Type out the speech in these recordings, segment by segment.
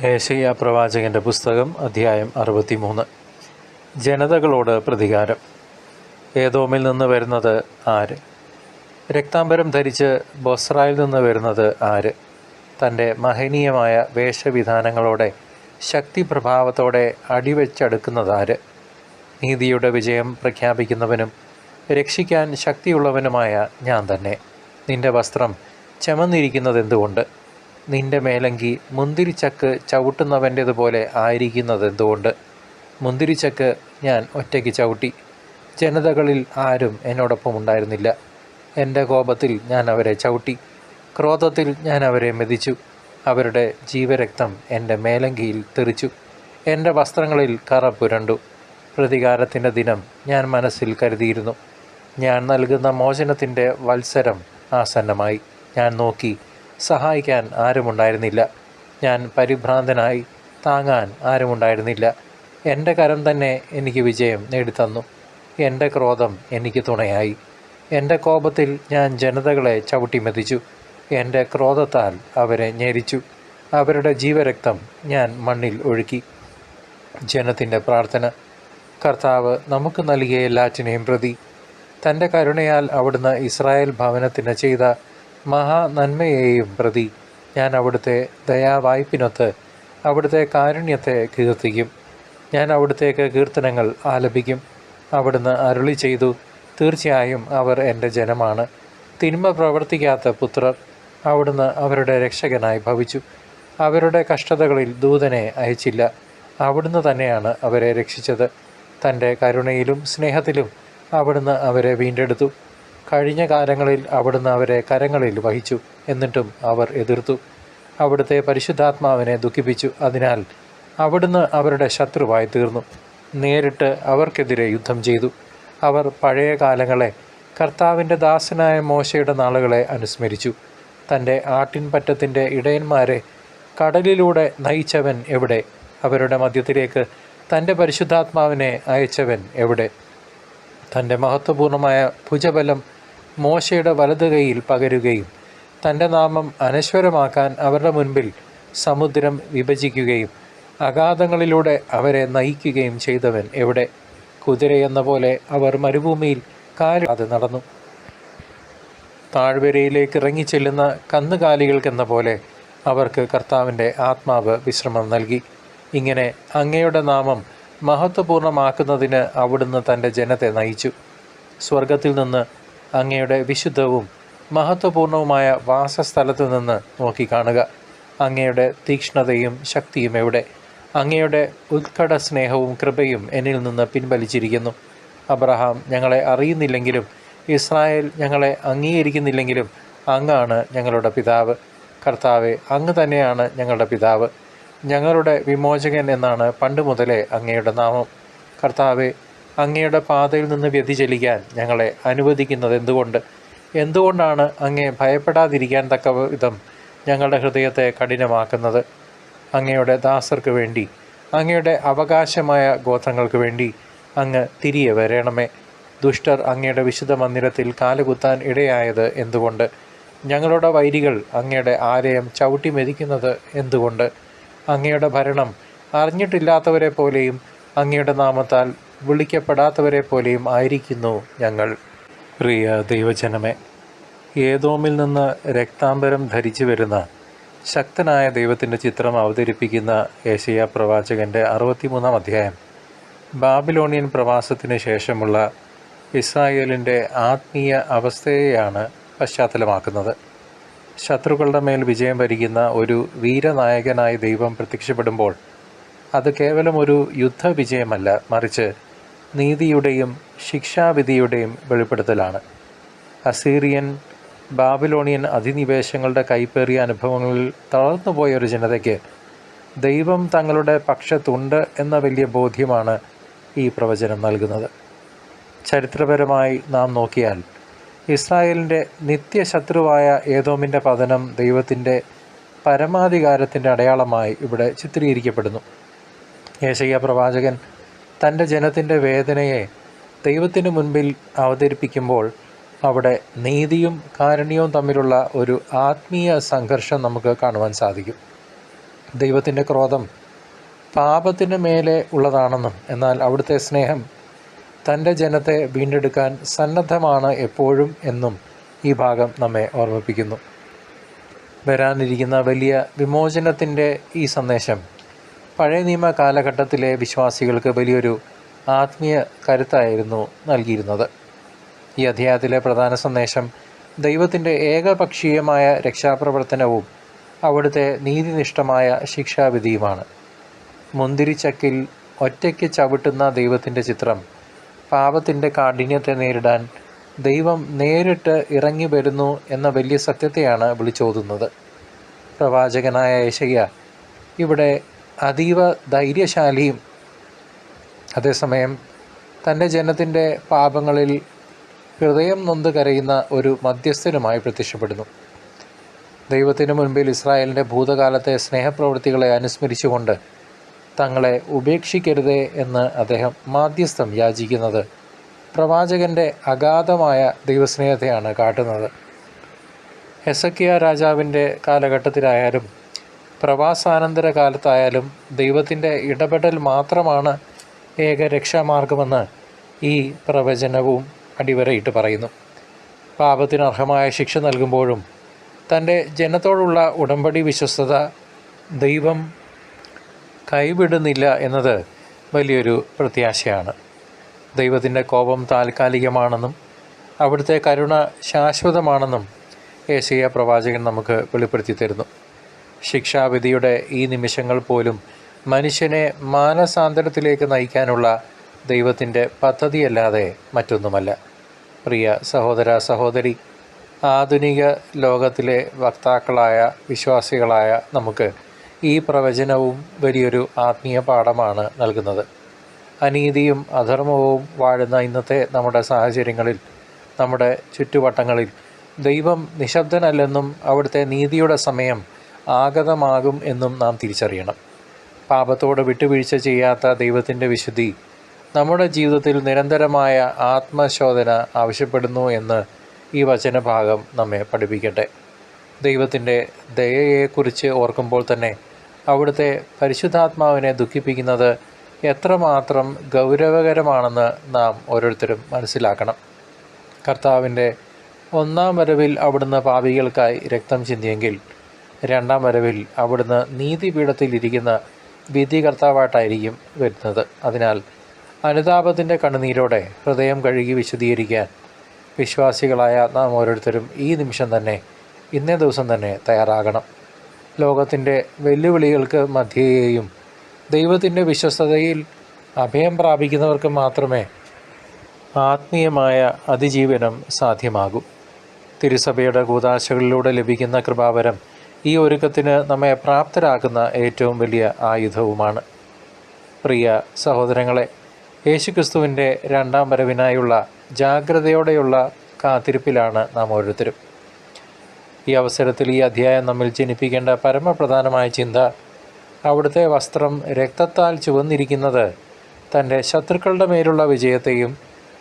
ഏശയ്യാ പ്രവാചകൻ്റെ പുസ്തകം അധ്യായം 63. ജനതകളോട് പ്രതികാരം. ഏദോമിൽ നിന്ന് വരുന്നത് ആര്? രക്താംബരം ധരിച്ച് ബൊസ്രായിൽ നിന്ന് വരുന്നത് ആര്? തൻ്റെ മഹനീയമായ വേഷവിധാനങ്ങളോടെ ശക്തിപ്രഭാവത്തോടെ അടിവെച്ചടുക്കുന്നതാര്? നീതിയുടെ വിജയം പ്രഖ്യാപിക്കുന്നവനും രക്ഷിക്കാൻ ശക്തിയുള്ളവനുമായ ഞാൻ തന്നെ. നിന്റെ വസ്ത്രം ചമന്നിരിക്കുന്നതെന്തുകൊണ്ട്? നിന്റെ മേലങ്കി മുന്തിരിച്ചക്ക് ചവിട്ടുന്നവൻ്റേതുപോലെ ആയിരിക്കുന്നതെന്തുകൊണ്ട്? മുന്തിരിച്ചക്ക് ഞാൻ ഒറ്റയ്ക്ക് ചവിട്ടി, ജനതകളിൽ ആരും എന്നോടൊപ്പം ഉണ്ടായിരുന്നില്ല. എൻ്റെ കോപത്തിൽ ഞാൻ അവരെ ചവിട്ടി, ക്രോധത്തിൽ ഞാൻ അവരെ മെതിച്ചു. അവരുടെ ജീവരക്തം എൻ്റെ മേലങ്കിയിൽ തെറിച്ചു, എൻ്റെ വസ്ത്രങ്ങളിൽ കറ പുരണ്ടു. പ്രതികാരത്തിൻ്റെ ദിനം ഞാൻ മനസ്സിൽ കരുതിയിരുന്നു. ഞാൻ നൽകുന്ന മോചനത്തിൻ്റെ വത്സരം ആസന്നമായി. ഞാൻ നോക്കി, സഹായിക്കാൻ ആരുമുണ്ടായിരുന്നില്ല. ഞാൻ പരിഭ്രാന്തനായി, താങ്ങാൻ ആരുമുണ്ടായിരുന്നില്ല. എൻ്റെ കരം തന്നെ എനിക്ക് വിജയം നേടിത്തന്നു. എൻ്റെ ക്രോധം എനിക്ക് തുണയായി. എൻ്റെ കോപത്തിൽ ഞാൻ ജനതകളെ ചവിട്ടിമെതിച്ചു. എൻ്റെ ക്രോധത്താൽ അവരെ ഞെരിച്ചു. അവരുടെ ജീവരക്തം ഞാൻ മണ്ണിൽ ഒഴുക്കി. ജനത്തിൻ്റെ പ്രാർത്ഥന. കർത്താവ് നമുക്ക് നൽകിയ എല്ലാറ്റിനെയും പ്രതി, തൻ്റെ കരുണയാൽ അവിടുന്ന് ഇസ്രായേൽ ഭവനത്തിന് ചെയ്ത മഹാനന്മയെയും പ്രതി, ഞാൻ അവിടുത്തെ ദയാവായ്പിനൊത്ത് അവിടുത്തെ കാരുണ്യത്തെ കീർത്തിക്കും. ഞാൻ അവിടുത്തേക്ക് കീർത്തനങ്ങൾ ആലപിക്കും. അവിടുന്ന് അരുളി ചെയ്തു, തീർച്ചയായും അവർ എൻ്റെ ജനമാണ്, തിന്മ പ്രവർത്തിക്കാത്ത പുത്രർ. അവിടുന്ന് അവരുടെ രക്ഷകനായി ഭവിച്ചു. അവരുടെ കഷ്ടതകളിൽ ദൂതനെ അയച്ചില്ല. അവിടുന്ന് തന്നെയാണ് അവരെ രക്ഷിച്ചത്. തൻ്റെ കരുണയിലും സ്നേഹത്തിലും അവിടുന്ന് അവരെ വീണ്ടെടുത്തു. കഴിഞ്ഞ കാലങ്ങളിൽ അവിടുന്ന് അവരെ കരങ്ങളിൽ വഹിച്ചു, എന്നിട്ടും അവർ എതിർത്തു. അവിടുത്തെ പരിശുദ്ധാത്മാവിനെ ദുഃഖിപ്പിച്ചു. അതിനാൽ അവിടുന്ന് അവരുടെ ശത്രുവായി തീർന്നു. നേരിട്ട് അവർക്കെതിരെ യുദ്ധം ചെയ്തു. അവർ പഴയ കാലങ്ങളെ, കർത്താവിൻ്റെ ദാസനായ മോശയുടെ നാളുകളെ അനുസ്മരിച്ചു. തൻ്റെ ആട്ടിൻപറ്റത്തിൻ്റെ ഇടയന്മാരെ കടലിലൂടെ നയിച്ചവൻ എവിടെ? അവരുടെ മധ്യത്തിലേക്ക് തൻ്റെ പരിശുദ്ധാത്മാവിനെ അയച്ചവൻ എവിടെ? തൻ്റെ മഹത്വപൂർണമായ ഭുജബലം മോശയുടെ വലതു കൈയിൽ പകരുകയും തൻ്റെ നാമം അനശ്വരമാക്കാൻ അവരുടെ മുൻപിൽ സമുദ്രം വിഭജിക്കുകയും അഗാധങ്ങളിലൂടെ അവരെ നയിക്കുകയും ചെയ്തവൻ എവിടെ? കുതിരയെന്ന പോലെ അവർ മരുഭൂമിയിൽ കാലിടാതെ നടന്നു. താഴ്വരയിലേക്ക് ഇറങ്ങിച്ചെല്ലുന്ന കന്നുകാലികൾക്കെന്ന പോലെ അവർക്ക് കർത്താവിൻ്റെ ആത്മാവ് വിശ്രമം നൽകി. ഇങ്ങനെ അങ്ങയുടെ നാമം മഹത്വപൂർണ്ണമാക്കുന്നതിന് അവിടുന്ന് തൻ്റെ ജനത്തെ നയിച്ചു. സ്വർഗത്തിൽ നിന്ന് അങ്ങയുടെ വിശുദ്ധവും മഹത്വപൂർണവുമായ വാസസ്ഥലത്തു നിന്ന് നോക്കിക്കാണുക. അങ്ങയുടെ തീക്ഷ്ണതയും ശക്തിയും എവിടെ? അങ്ങയുടെ ഉത്കട സ്നേഹവും കൃപയും എന്നിൽ നിന്ന് പിൻവലിച്ചിരിക്കുന്നു. അബ്രഹാം ഞങ്ങളെ അറിയുന്നില്ലെങ്കിലും ഇസ്രായേൽ ഞങ്ങളെ അംഗീകരിക്കുന്നില്ലെങ്കിലും അങ്ങാണ് ഞങ്ങളുടെ പിതാവ്. കർത്താവെ, അങ്ങ് തന്നെയാണ് ഞങ്ങളുടെ പിതാവ്, ഞങ്ങളുടെ വിമോചകൻ എന്നാണ് പണ്ട് മുതലേ അങ്ങയുടെ നാമം. കർത്താവെ, അങ്ങയുടെ പാതയിൽ നിന്ന് വ്യതിചലിക്കാൻ ഞങ്ങളെ അനുവദിക്കുന്നത് എന്തുകൊണ്ടാണ് അങ്ങയെ ഭയപ്പെടാതിരിക്കാൻ തക്ക വിധം ഞങ്ങളുടെ ഹൃദയത്തെ കഠിനമാക്കുന്നത്? അങ്ങയുടെ ദാസർക്ക് വേണ്ടി, അങ്ങയുടെ അവകാശമായ ഗോത്രങ്ങൾക്ക് വേണ്ടി അങ്ങ് തിരികെ വരണമേ. ദുഷ്ടർ അങ്ങയുടെ വിശുദ്ധ മന്ദിരത്തിൽ കാലുകുത്താൻ ഇടയായത് എന്തുകൊണ്ട്? ഞങ്ങളുടെ വൈരികൾ അങ്ങയുടെ ആലയം ചവിട്ടി മെതിക്കുന്നത് എന്തുകൊണ്ട്? അങ്ങയുടെ ഭരണം അറിഞ്ഞിട്ടില്ലാത്തവരെ പോലെയും അങ്ങയുടെ നാമത്താൽ വിളിക്കപ്പെടാത്തവരെ പോലെയും ആയിരിക്കുന്നു ഞങ്ങൾ. പ്രിയ ദൈവജനമേ, ഏദോമിൽ നിന്ന് രക്താംബരം ധരിച്ചു വരുന്ന ശക്തനായ ദൈവത്തിൻ്റെ ചിത്രം അവതരിപ്പിക്കുന്ന ഏശയ്യാ പ്രവാചകൻ്റെ 63-ാം അധ്യായം ബാബിലോണിയൻ പ്രവാസത്തിന് ശേഷമുള്ള ഇസ്രായേലിൻ്റെ ആത്മീയ അവസ്ഥയെയാണ് പശ്ചാത്തലമാക്കുന്നത്. ശത്രുക്കളുടെ മേൽ വിജയം വരിക്കുന്ന ഒരു വീരനായകനായി ദൈവം പ്രത്യക്ഷപ്പെടുമ്പോൾ അത് കേവലം ഒരു യുദ്ധവിജയമല്ല, മറിച്ച് നീതിയുടെയും ശിക്ഷാവിധിയുടെയും വെളിപ്പെടുത്തലാണ്. അസീറിയൻ, ബാബിലോണിയൻ അധിനിവേശങ്ങളുടെ കൈപ്പേറിയ അനുഭവങ്ങളിൽ തളർന്നുപോയ ഒരു ജനതയ്ക്ക് ദൈവം തങ്ങളുടെ പക്ഷത്തുണ്ട് എന്ന വലിയ ബോധ്യമാണ് ഈ പ്രവചനം നൽകുന്നത്. ചരിത്രപരമായി നാം നോക്കിയാൽ ഇസ്രായേലിൻ്റെ നിത്യശത്രുവായ ഏദോമിൻ്റെ പതനം ദൈവത്തിൻ്റെ പരമാധികാരത്തിൻ്റെ അടയാളമായി ഇവിടെ ചിത്രീകരിക്കപ്പെടുന്നു. ഏശയ്യാ പ്രവാചകൻ തൻ്റെ ജനത്തിൻ്റെ വേദനയെ ദൈവത്തിന് മുൻപിൽ അവതരിപ്പിക്കുമ്പോൾ അവിടെ നീതിയും കാരുണ്യവും തമ്മിലുള്ള ഒരു ആത്മീയ സംഘർഷം നമുക്ക് കാണുവാൻ സാധിക്കും. ദൈവത്തിൻ്റെ ക്രോധം പാപത്തിന് മേലെ ഉള്ളതാണെന്നും എന്നാൽ അവിടുത്തെ സ്നേഹം തൻ്റെ ജനത്തെ വീണ്ടെടുക്കാൻ സന്നദ്ധമാണ് എപ്പോഴും എന്നും ഈ ഭാഗം നമ്മെ ഓർമ്മിപ്പിക്കുന്നു. വരാനിരിക്കുന്ന വലിയ വിമോചനത്തിൻ്റെ ഈ സന്ദേശം പഴയ നിയമ കാലഘട്ടത്തിലെ വിശ്വാസികൾക്ക് വലിയൊരു ആത്മീയ കരുത്തായിരുന്നു നൽകിയിരുന്നത്. ഈ അധ്യായത്തിലെ പ്രധാന സന്ദേശം ദൈവത്തിൻ്റെ ഏകപക്ഷീയമായ രക്ഷാപ്രവർത്തനവും അവിടുത്തെ നീതിനിഷ്ഠമായ ശിക്ഷാവിധിയുമാണ്. മുന്തിരിച്ചക്കിൽ ഒറ്റയ്ക്ക് ചവിട്ടുന്ന ദൈവത്തിൻ്റെ ചിത്രം പാപത്തിൻ്റെ കാഠിന്യത്തെ നേരിടാൻ ദൈവം നേരിട്ട് ഇറങ്ങി വരുന്നു എന്ന വലിയ സത്യത്തെയാണ് വിളിച്ചോതുന്നത്. പ്രവാചകനായ യെശയ്യാ ഇവിടെ അതീവ ധൈര്യശാലിയും അതേസമയം തൻ്റെ ജനത്തിൻ്റെ പാപങ്ങളിൽ ഹൃദയം നൊന്ത് കരയുന്ന ഒരു മധ്യസ്ഥനുമായി പ്രത്യക്ഷപ്പെടുന്നു. ദൈവത്തിന് മുൻപിൽ ഇസ്രായേലിൻ്റെ ഭൂതകാലത്തെ സ്നേഹപ്രവൃത്തികളെ അനുസ്മരിച്ചുകൊണ്ട് തങ്ങളെ ഉപേക്ഷിക്കരുതേ എന്ന് അദ്ദേഹം മാധ്യസ്ഥം യാചിക്കുന്നത് പ്രവാചകൻ്റെ അഗാധമായ ദൈവസ്നേഹത്തെയാണ് കാട്ടുന്നത്. ഹെസക്കിയ രാജാവിൻ്റെ കാലഘട്ടത്തിലായാലും പ്രവാസാനന്തര കാലത്തായാലും ദൈവത്തിൻ്റെ ഇടപെടൽ മാത്രമാണ് ഏക രക്ഷാമാർഗമെന്ന് ഈ പ്രവചനവും അടിവരയിട്ട് പറയുന്നു. പാപത്തിന് അർഹമായ ശിക്ഷ നൽകുമ്പോഴും തൻ്റെ ജനത്തോടുള്ള ഉടമ്പടി വിശ്വസ്തത ദൈവം കൈവിടുന്നില്ല എന്നത് വലിയൊരു പ്രത്യാശയാണ്. ദൈവത്തിൻ്റെ കോപം താൽക്കാലികമാണെന്നും അവിടുത്തെ കരുണ ശാശ്വതമാണെന്നും യെശയ്യാ പ്രവാചകൻ നമുക്ക് വെളിപ്പെടുത്തി തരുന്നു. ശിക്ഷാവിധിയുടെ ഈ നിമിഷങ്ങൾ പോലും മനുഷ്യനെ മാനസാന്തരത്തിലേക്ക് നയിക്കാനുള്ള ദൈവത്തിൻ്റെ പദ്ധതിയല്ലാതെ മറ്റൊന്നുമല്ല. പ്രിയ സഹോദര സഹോദരി, ആധുനിക ലോകത്തിലെ വക്താക്കളായ വിശ്വാസികളായ നമുക്ക് ഈ പ്രവചനവും വലിയൊരു ആത്മീയ പാഠമാണ് നൽകുന്നത്. അനീതിയും അധർമ്മവും വാഴുന്ന ഇന്നത്തെ നമ്മുടെ സാഹചര്യങ്ങളിൽ, നമ്മുടെ ചുറ്റുവട്ടങ്ങളിൽ ദൈവം നിശബ്ദനല്ലെന്നും അവിടുത്തെ നീതിയുടെ സമയം ആഗതമാകും എന്നും നാം തിരിച്ചറിയണം. പാപത്തോട് വിട്ടുവീഴ്ച ചെയ്യാത്ത ദൈവത്തിൻ്റെ വിശുദ്ധി നമ്മുടെ ജീവിതത്തിൽ നിരന്തരമായ ആത്മശോധന ആവശ്യപ്പെടുന്നു എന്ന് ഈ വചനഭാഗം നമ്മെ പഠിപ്പിക്കട്ടെ. ദൈവത്തിൻ്റെ ദയയെക്കുറിച്ച് ഓർക്കുമ്പോൾ തന്നെ അവിടുത്തെ പരിശുദ്ധാത്മാവിനെ ദുഃഖിപ്പിക്കുന്നത് എത്രമാത്രം ഗൗരവകരമാണെന്ന് നാം ഓരോരുത്തരും മനസ്സിലാക്കണം. കർത്താവിൻ്റെ ഒന്നാം വരവിൽ അവിടുന്ന് പാപികൾക്കായി രക്തം ചിന്തിയെങ്കിൽ രണ്ടാം വരവിൽ അവിടുന്ന് നീതിപീഠത്തിലിരിക്കുന്ന വിധികർത്താവായിട്ടായിരിക്കും വരുന്നത്. അതിനാൽ അനുതാപത്തിൻ്റെ കണ്ണുനീരോടെ ഹൃദയം കഴുകി വിശദീകരിക്കാൻ വിശ്വാസികളായ നാം ഓരോരുത്തരും ഈ നിമിഷം തന്നെ, ഇന്നേ ദിവസം തന്നെ തയ്യാറാകണം. ലോകത്തിൻ്റെ വെല്ലുവിളികൾക്ക് മധ്യേയും ദൈവത്തിൻ്റെ വിശ്വസ്തതയിൽ അഭയം പ്രാപിക്കുന്നവർക്ക് മാത്രമേ ആത്മീയമായ അതിജീവനം സാധ്യമാകൂ. തിരുസഭയുടെ കൂദാശകളിലൂടെ ലഭിക്കുന്ന കൃപാവരം ഈ ഒരുക്കത്തിന് നമ്മെ പ്രാപ്തരാക്കുന്ന ഏറ്റവും വലിയ ആയുധവുമാണ്. പ്രിയ സഹോദരങ്ങളെ, യേശുക്രിസ്തുവിൻ്റെ രണ്ടാം വരവിനായുള്ള ജാഗ്രതയോടെയുള്ള കാത്തിരിപ്പിലാണ് നാം ഓരോരുത്തരും. ഈ അവസരത്തിൽ ഈ അധ്യായം നമ്മിൽ ജനിപ്പിക്കേണ്ട പരമപ്രധാനമായ ചിന്ത അവിടുത്തെ വസ്ത്രം രക്തത്താൽ ചുവന്നിരിക്കുന്നത് തൻ്റെ ശത്രുക്കളുടെ മേലുള്ള വിജയത്തെയും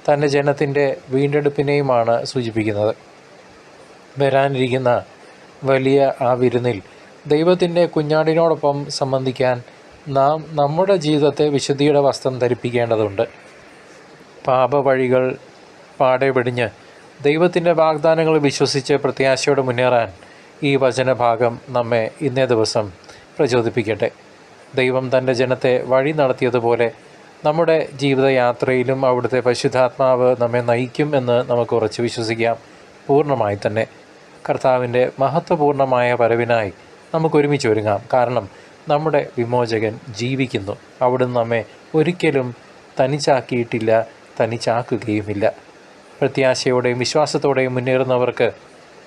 തൻ്റെ ജനത്തിൻ്റെ വീണ്ടെടുപ്പിനെയുമാണ് സൂചിപ്പിക്കുന്നത്. വരാനിരിക്കുന്ന വലിയ ആ വിരുന്നിൽ ദൈവത്തിൻ്റെ കുഞ്ഞാടിനോടൊപ്പം സംബന്ധിക്കാൻ നാം നമ്മുടെ ജീവിതത്തെ വിശുദ്ധിയുടെ വസ്ത്രം ധരിപ്പിക്കേണ്ടതുണ്ട്. പാപവഴികൾ പാടെ വെടിഞ്ഞ് ദൈവത്തിൻ്റെ വാഗ്ദാനങ്ങൾ വിശ്വസിച്ച് പ്രത്യാശയോടെ മുന്നേറാൻ ഈ വചനഭാഗം നമ്മെ ഇന്നേ ദിവസം പ്രചോദിപ്പിക്കട്ടെ. ദൈവം തൻ്റെ ജനത്തെ വഴി നടത്തിയതുപോലെ നമ്മുടെ ജീവിതയാത്രയിലും അവിടുത്തെ പരിശുദ്ധാത്മാവ് നമ്മെ നയിക്കും എന്ന് നമുക്ക് ഉറച്ചു വിശ്വസിക്കാം. പൂർണ്ണമായി തന്നെ കർത്താവിൻ്റെ മഹത്വപൂർണ്ണമായ വരവിനായി നമുക്കൊരുമിച്ച് ഒരുങ്ങാം. കാരണം നമ്മുടെ വിമോചകൻ ജീവിക്കുന്നു. അവിടുന്ന് നമ്മെ ഒരിക്കലും തനിച്ചാക്കിയിട്ടില്ല, തനിച്ചാക്കുകയുമില്ല. പ്രത്യാശയോടെയും വിശ്വാസത്തോടെയും മുന്നേറുന്നവർക്ക്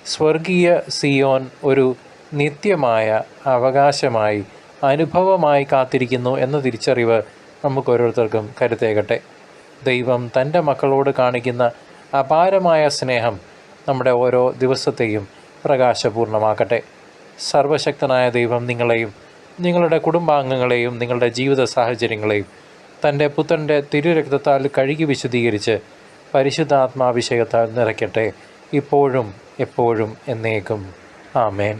സ്വർഗീയ സിയോൻ ഒരു നിത്യമായ അവകാശമായി, അനുഭവമായി കാത്തിരിക്കുന്നു എന്ന തിരിച്ചറിവ് നമുക്ക് ഓരോരുത്തർക്കും കരുത്തേകട്ടെ. ദൈവം തൻ്റെ മക്കളോട് കാണിക്കുന്ന അപാരമായ സ്നേഹം നമ്മുടെ ഓരോ ദിവസത്തെയും പ്രകാശപൂർണ്ണമാക്കട്ടെ. സർവശക്തനായ ദൈവം നിങ്ങളെയും നിങ്ങളുടെ കുടുംബാംഗങ്ങളെയും നിങ്ങളുടെ ജീവിത സാഹചര്യങ്ങളെയും തൻ്റെ പുത്രൻ്റെ തിരുരക്തത്താൽ കഴുകി വിശുദ്ധീകരിച്ച് പരിശുദ്ധാത്മാഭിഷേകത്താൽ നിറയ്ക്കട്ടെ, ഇപ്പോഴും എപ്പോഴും എന്നേക്കും. ആമേൻ.